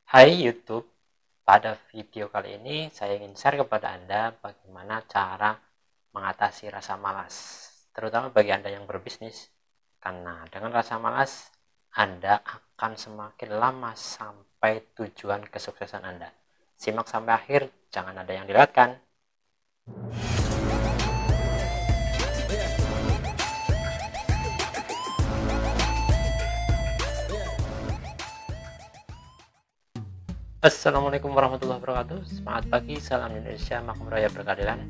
Hai YouTube, pada video kali ini saya ingin share kepada Anda bagaimana cara mengatasi rasa malas, terutama bagi Anda yang berbisnis. Karena dengan rasa malas, Anda akan semakin lama sampai tujuan kesuksesan Anda. Simak sampai akhir, jangan ada yang dilewatkan. Assalamualaikum warahmatullahi wabarakatuh. Semangat pagi, salam Indonesia, makmur raya berkeadilan.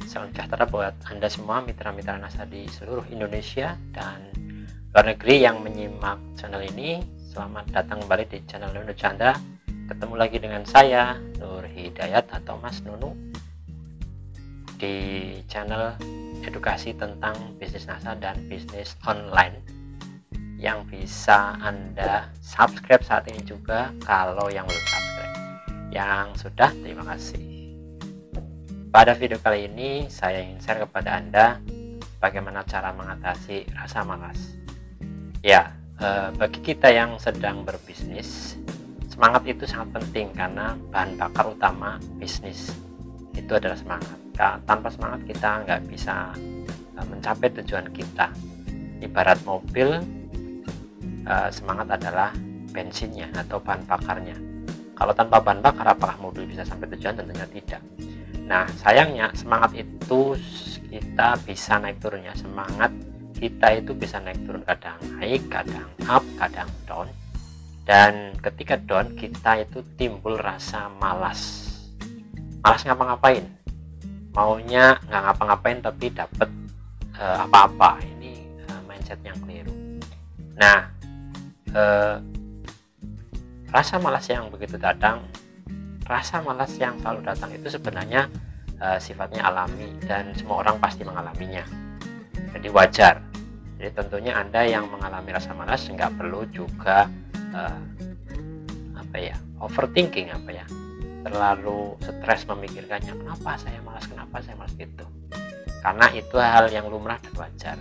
Salam sejahtera buat Anda semua, mitra-mitra NASA di seluruh Indonesia dan luar negeri yang menyimak channel ini. Selamat datang kembali di channel Nunu Chandra. Ketemu lagi dengan saya, Nur Hidayat atau Mas Nunu, di channel edukasi tentang bisnis NASA dan bisnis online, yang bisa Anda subscribe saat ini juga kalau yang belum subscribe. Yang sudah, terima kasih. Pada video kali ini saya ingin share kepada Anda bagaimana cara mengatasi rasa malas. Ya, bagi kita yang sedang berbisnis, semangat itu sangat penting karena bahan bakar utama bisnis itu adalah semangat. Tanpa semangat kita nggak bisa mencapai tujuan kita. Ibarat mobil, semangat adalah bensinnya atau bahan bakarnya. Kalau tanpa bahan bakar, apakah mobil bisa sampai tujuan? Tentunya tidak. Nah, sayangnya semangat itu kita bisa naik turunnya. Semangat kita itu bisa naik turun, kadang naik, kadang up, kadang down. Dan ketika down, kita itu timbul rasa malas. Malas ngapa-ngapain. Maunya nggak ngapa-ngapain tapi dapat apa-apa. Ini mindset yang keliru. Nah, rasa malas yang begitu datang, rasa malas yang selalu datang itu sebenarnya sifatnya alami dan semua orang pasti mengalaminya, jadi wajar. Jadi tentunya Anda yang mengalami rasa malas nggak perlu juga overthinking, terlalu stres memikirkannya, kenapa saya malas gitu, karena itu hal yang lumrah dan wajar.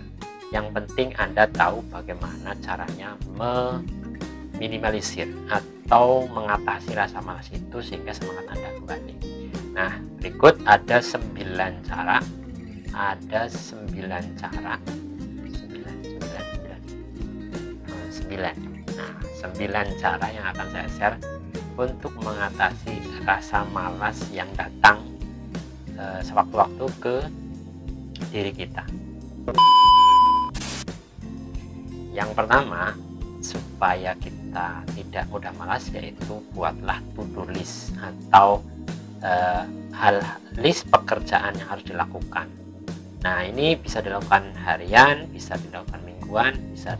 Yang penting Anda tahu bagaimana caranya meminimalisir atau mengatasi rasa malas itu sehingga semangat Anda kembali. Nah, berikut ada 9 cara. Ada 9 cara. 9. Nah, 9 cara yang akan saya share untuk mengatasi rasa malas yang datang sewaktu-waktu ke diri kita. Yang pertama, supaya kita tidak mudah malas, yaitu buatlah to-do list atau list pekerjaan yang harus dilakukan. Nah, ini bisa dilakukan harian, bisa dilakukan mingguan, bisa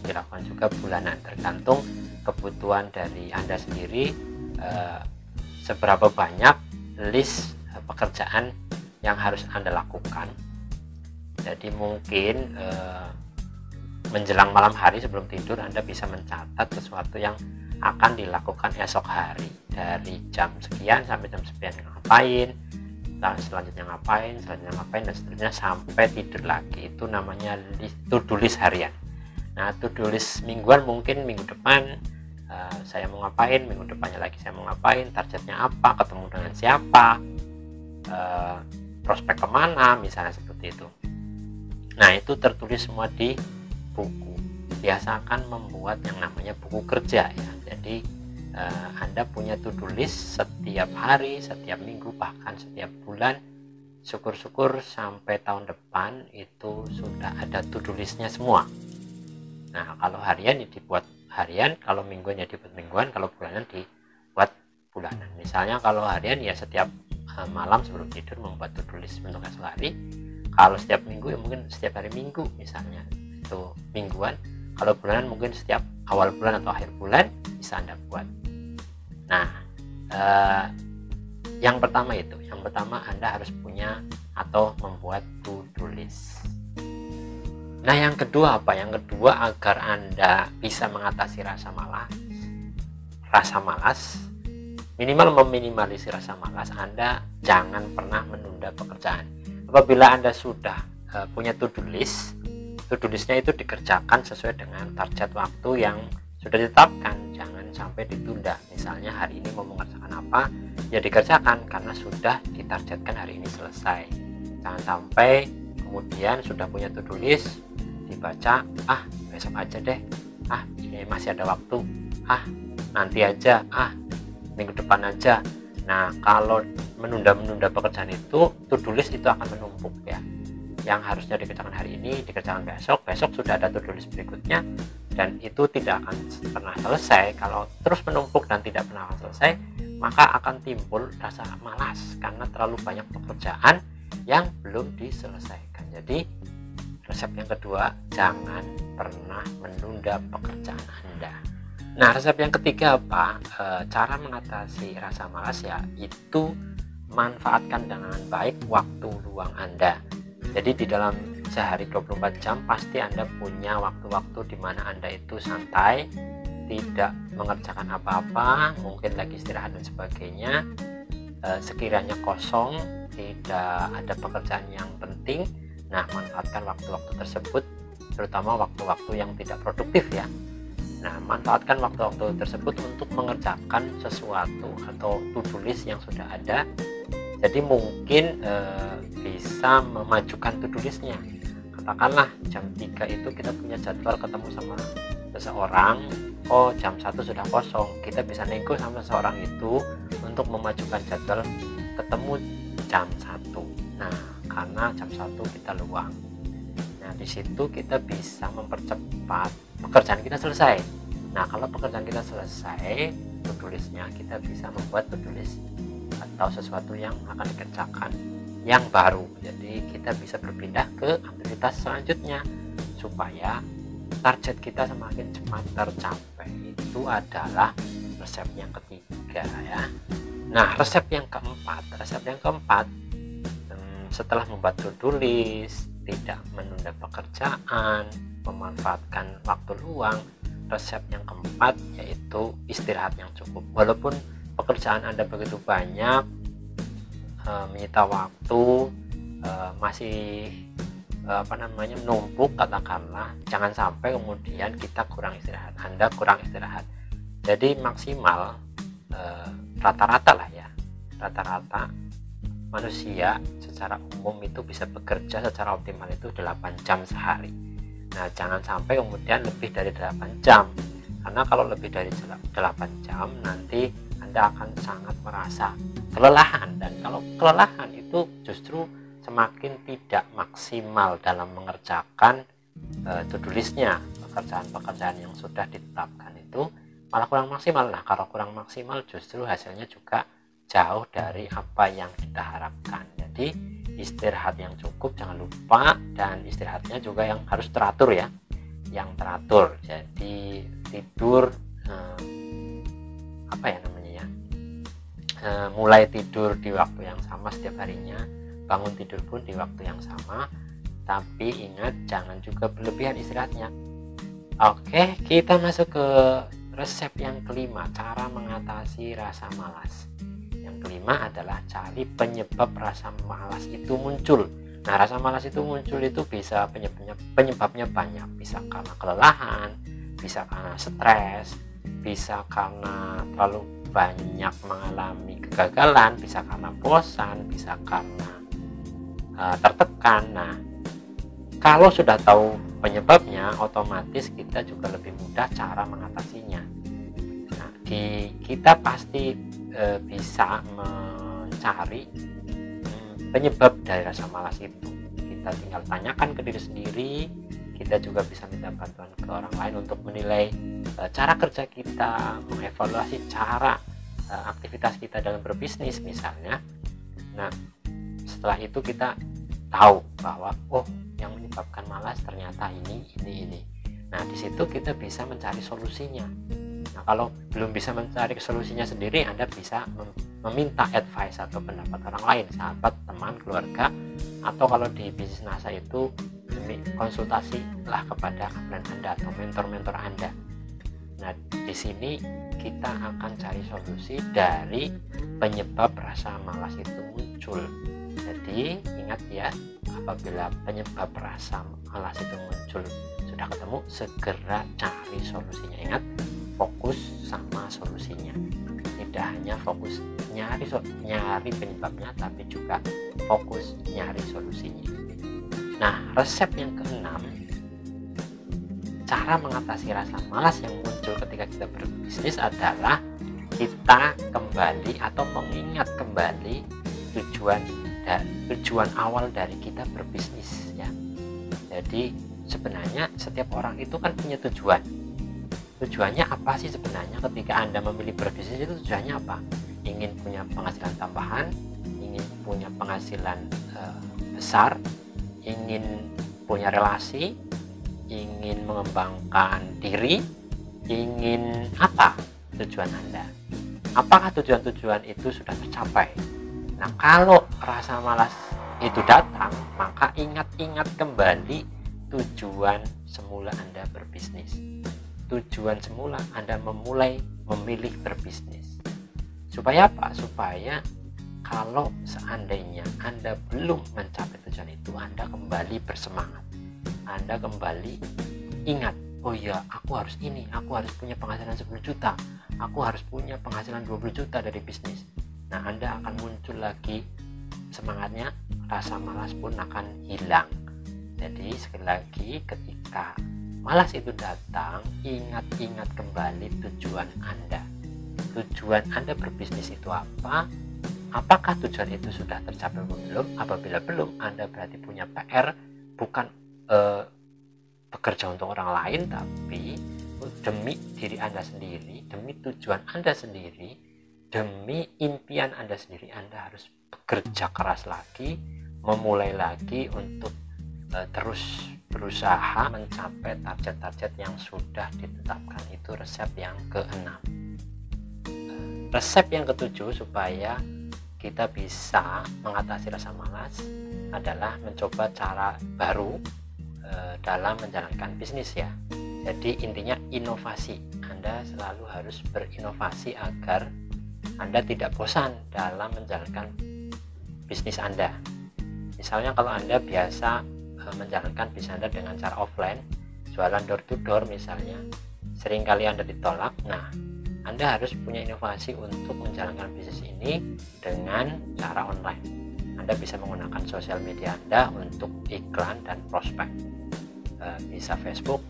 dilakukan juga bulanan, tergantung kebutuhan dari Anda sendiri, seberapa banyak list pekerjaan yang harus Anda lakukan. Jadi mungkin menjelang malam hari sebelum tidur Anda bisa mencatat sesuatu yang akan dilakukan esok hari, dari jam sekian sampai jam sekian ngapain, selanjutnya ngapain, dan seterusnya sampai tidur lagi. Itu namanya to-do list harian. Nah, to-do list mingguan mungkin minggu depan saya mau ngapain, minggu depannya lagi saya mau ngapain, targetnya apa, ketemu dengan siapa, prospek kemana, misalnya seperti itu. Nah, itu tertulis semua di buku. Biasakan membuat yang namanya buku kerja ya. Jadi Anda punya to-do list setiap hari, setiap minggu, bahkan setiap bulan. Syukur-syukur sampai tahun depan itu sudah ada to-do listnya semua. Nah, kalau harian ya dibuat harian, kalau mingguan ya dibuat mingguan, kalau bulanan dibuat bulanan. Misalnya kalau harian ya setiap malam sebelum tidur membuat to-do list untuk esok hari. Kalau setiap minggu ya mungkin setiap hari Minggu misalnya, itu mingguan. Kalau bulanan mungkin setiap awal bulan atau akhir bulan bisa Anda buat. Nah, yang pertama Anda harus punya atau membuat to-do list. Nah, yang kedua apa? Yang kedua, agar Anda bisa mengatasi rasa malas, minimal meminimalisir rasa malas, Anda jangan pernah menunda pekerjaan. Apabila Anda sudah punya to-do listnya itu dikerjakan sesuai dengan target waktu yang sudah ditetapkan. Jangan sampai sampai ditunda. Misalnya hari ini mau mengerjakan apa, ya dikerjakan karena sudah ditargetkan hari ini selesai. Jangan sampai kemudian sudah punya to-do list, dibaca, besok aja deh, ini masih ada waktu, nanti aja, minggu depan aja. Nah, kalau menunda-menunda pekerjaan itu, to-do list itu akan menumpuk ya. Yang harusnya dikerjakan hari ini dikerjakan besok sudah ada to-do list berikutnya, dan itu tidak akan pernah selesai. Kalau terus menumpuk dan tidak pernah selesai, maka akan timbul rasa malas karena terlalu banyak pekerjaan yang belum diselesaikan. Jadi resep yang kedua, jangan pernah menunda pekerjaan Anda. Nah, resep yang ketiga apa? Cara mengatasi rasa malas ya, itu manfaatkan dengan baik waktu luang Anda. Jadi di dalam sehari 24 jam pasti Anda punya waktu-waktu di mana Anda itu santai, tidak mengerjakan apa-apa, mungkin lagi istirahat dan sebagainya. Sekiranya kosong, tidak ada pekerjaan yang penting, nah manfaatkan waktu-waktu tersebut, terutama waktu-waktu yang tidak produktif ya. Nah, manfaatkan waktu-waktu tersebut untuk mengerjakan sesuatu atau to-do list yang sudah ada. Jadi mungkin bisa memajukan to-do listnya. Katakanlah jam 3 itu kita punya jadwal ketemu sama seseorang, jam 1 sudah kosong, kita bisa nego sama seseorang itu untuk memajukan jadwal ketemu jam 1. Nah, karena jam 1 kita luang. Nah, di situ kita bisa mempercepat pekerjaan kita selesai. Nah, kalau pekerjaan kita selesai, to-do listnya kita bisa membuat to-do list atau sesuatu yang akan dikerjakan yang baru. Jadi kita bisa berpindah ke aktivitas selanjutnya supaya target kita semakin cepat tercapai. Itu adalah resep yang ketiga ya. Nah, resep yang keempat, setelah membuat to-do list, tidak menunda pekerjaan, memanfaatkan waktu luang, resep yang keempat yaitu istirahat yang cukup. Walaupun pekerjaan Anda begitu banyak, menyita waktu, masih menumpuk katakanlah, jangan sampai kemudian kita kurang istirahat, Anda kurang istirahat. Jadi maksimal rata-rata lah ya, rata-rata manusia secara umum itu bisa bekerja secara optimal itu 8 jam sehari. Nah, jangan sampai kemudian lebih dari 8 jam, karena kalau lebih dari 8 jam nanti Anda akan sangat merasa kelelahan, dan kalau kelelahan itu justru semakin tidak maksimal dalam mengerjakan to-do listnya. Pekerjaan-pekerjaan yang sudah ditetapkan itu malah kurang maksimal. Nah, kalau kurang maksimal justru hasilnya juga jauh dari apa yang kita harapkan. Jadi istirahat yang cukup jangan lupa, dan istirahatnya juga yang harus teratur ya, yang teratur. Jadi tidur mulai tidur di waktu yang sama setiap harinya, bangun tidur pun di waktu yang sama, tapi ingat jangan juga berlebihan istirahatnya. Oke, kita masuk ke resep yang kelima, cara mengatasi rasa malas. Yang kelima adalah cari penyebab rasa malas itu muncul. Nah, rasa malas itu muncul itu bisa penyebabnya banyak, bisa karena kelelahan, bisa karena stres, bisa karena terlalu banyak mengalami kegagalan, bisa karena bosan, bisa karena tertekan. Nah, kalau sudah tahu penyebabnya, otomatis kita juga lebih mudah cara mengatasinya. Nah, kita pasti bisa mencari penyebab dari rasa malas itu. Kita tinggal tanyakan ke diri sendiri. Kita juga bisa minta bantuan ke orang lain untuk menilai cara kerja kita, mengevaluasi cara aktivitas kita dalam berbisnis misalnya. Nah, setelah itu kita tahu bahwa yang menyebabkan malas ternyata ini. Nah, di situ kita bisa mencari solusinya. Nah, kalau belum bisa mencari solusinya sendiri, Anda bisa meminta advice atau pendapat orang lain, sahabat, teman, keluarga, atau kalau di bisnis NASA itu konsultasilah kepada kapten Anda atau mentor-mentor Anda. Nah, di sini kita akan cari solusi dari penyebab rasa malas itu muncul. Jadi ingat ya, apabila penyebab rasa malas itu muncul sudah ketemu, segera cari solusinya. Ingat, fokus sama solusi. hanya fokus nyari penyebabnya, tapi juga fokus nyari solusinya. Nah, resep yang keenam, cara mengatasi rasa malas yang muncul ketika kita berbisnis adalah kita kembali atau mengingat kembali tujuan awal dari kita berbisnis ya. Jadi sebenarnya setiap orang itu kan punya tujuan. Tujuannya apa sih sebenarnya ketika Anda memilih berbisnis? Itu tujuannya apa? Ingin punya penghasilan tambahan, ingin punya penghasilan besar, ingin punya relasi, ingin mengembangkan diri, ingin apa tujuan Anda? Apakah tujuan-tujuan itu sudah tercapai? Nah, kalau rasa malas itu datang, maka ingat-ingat kembali tujuan semula Anda berbisnis. Tujuan semula Anda memilih berbisnis. Supaya apa? Supaya kalau seandainya Anda belum mencapai tujuan itu, Anda kembali bersemangat. Anda kembali ingat, oh iya, aku harus ini, aku harus punya penghasilan 10 juta, aku harus punya penghasilan 20 juta dari bisnis. Nah, Anda akan muncul lagi semangatnya, rasa malas pun akan hilang. Jadi sekali lagi, ketika malas itu datang, ingat-ingat kembali tujuan Anda. Tujuan Anda berbisnis itu apa? Apakah tujuan itu sudah tercapai atau belum? Apabila belum, Anda berarti punya PR, bukan bekerja untuk orang lain, tapi demi diri Anda sendiri, demi tujuan Anda sendiri, demi impian Anda sendiri. Anda harus bekerja keras lagi, memulai lagi untuk terus berusaha mencapai target-target yang sudah ditetapkan. Itu resep yang keenam. Resep yang ketujuh supaya kita bisa mengatasi rasa malas adalah mencoba cara baru dalam menjalankan bisnis ya. Jadi intinya inovasi. Anda selalu harus berinovasi agar Anda tidak bosan dalam menjalankan bisnis Anda. Misalnya kalau Anda biasa menjalankan bisnis Anda dengan cara offline, jualan door to door misalnya, seringkali Anda ditolak. Nah, Anda harus punya inovasi untuk menjalankan bisnis ini dengan cara online. Anda bisa menggunakan sosial media Anda untuk iklan dan prospek, bisa Facebook,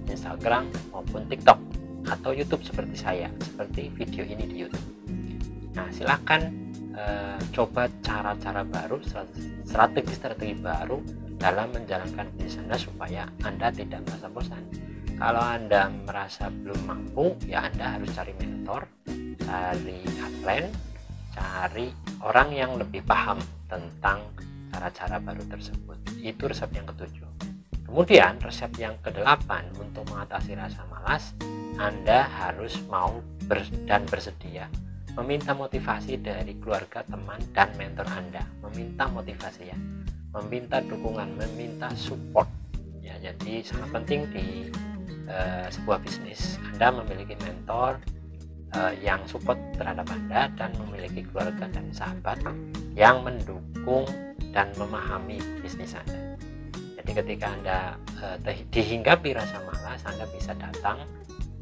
Instagram maupun TikTok atau YouTube seperti saya, seperti video ini di YouTube. Nah, silakan coba cara-cara baru, strategi-strategi baru dalam menjalankan bisnis Anda supaya Anda tidak merasa bosan. Kalau Anda merasa belum mampu, ya Anda harus cari mentor, cari upline, cari orang yang lebih paham tentang cara-cara baru tersebut. Itu resep yang ketujuh. Kemudian resep yang kedelapan, untuk mengatasi rasa malas, Anda harus mau dan bersedia meminta motivasi dari keluarga, teman, dan mentor Anda. Meminta motivasi ya, meminta dukungan, meminta support ya. Jadi sangat penting di sebuah bisnis Anda memiliki mentor yang support terhadap Anda, dan memiliki keluarga dan sahabat yang mendukung dan memahami bisnis Anda. Jadi ketika Anda dihinggapi rasa malas, Anda bisa datang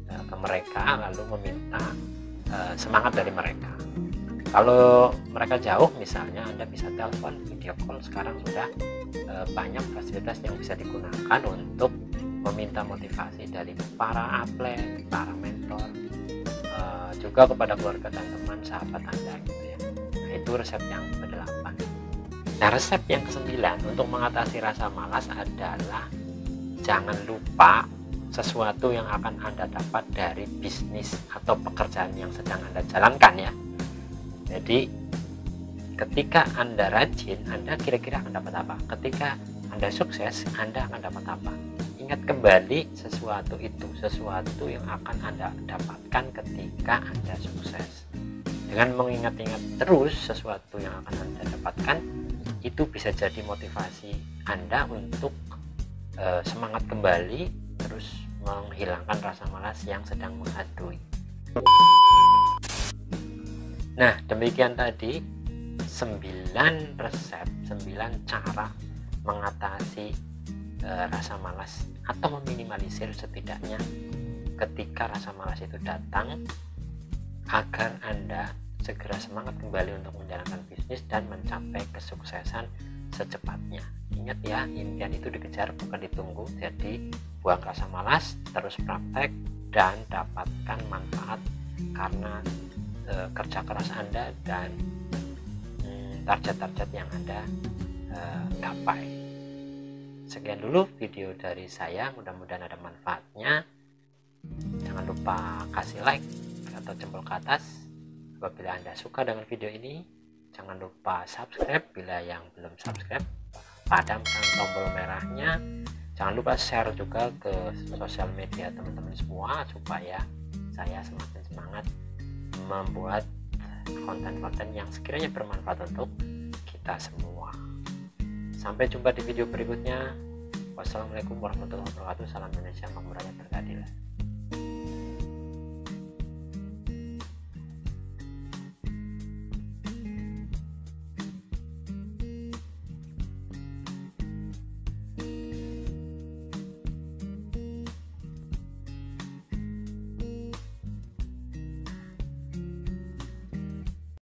ke mereka lalu meminta semangat dari mereka. Kalau mereka jauh misalnya, Anda bisa telepon, video call. Sekarang sudah banyak fasilitas yang bisa digunakan untuk meminta motivasi dari para upline, para mentor, juga kepada keluarga dan teman sahabat Anda gitu ya. Nah, itu resep yang ke-8. Nah, resep yang ke-9 untuk mengatasi rasa malas adalah jangan lupa sesuatu yang akan Anda dapat dari bisnis atau pekerjaan yang sedang Anda jalankan ya. Jadi ketika Anda rajin, Anda kira-kira akan dapat apa? Ketika Anda sukses, Anda akan dapat apa? Ingat kembali sesuatu itu, sesuatu yang akan Anda dapatkan ketika Anda sukses. Dengan mengingat-ingat terus sesuatu yang akan Anda dapatkan, itu bisa jadi motivasi Anda untuk semangat kembali, terus menghilangkan rasa malas yang sedang menghantui. Nah, demikian tadi 9 resep, 9 cara mengatasi rasa malas atau meminimalisir setidaknya ketika rasa malas itu datang, agar Anda segera semangat kembali untuk menjalankan bisnis dan mencapai kesuksesan secepatnya. Ingat ya, impian itu dikejar bukan ditunggu. Jadi buang rasa malas, terus praktek dan dapatkan manfaat karena kerja keras Anda dan target-target yang Anda gapai. Sekian dulu video dari saya, mudah-mudahan ada manfaatnya. Jangan lupa kasih like atau jempol ke atas apabila Anda suka dengan video ini. Jangan lupa subscribe bila yang belum subscribe, padamkan tombol merahnya. Jangan lupa share juga ke sosial media teman-teman semua supaya saya semakin semangat membuat konten-konten yang sekiranya bermanfaat untuk kita semua. Sampai jumpa di video berikutnya. Wassalamualaikum warahmatullahi wabarakatuh. Salam Indonesia, makmur rakyat berkeadilan.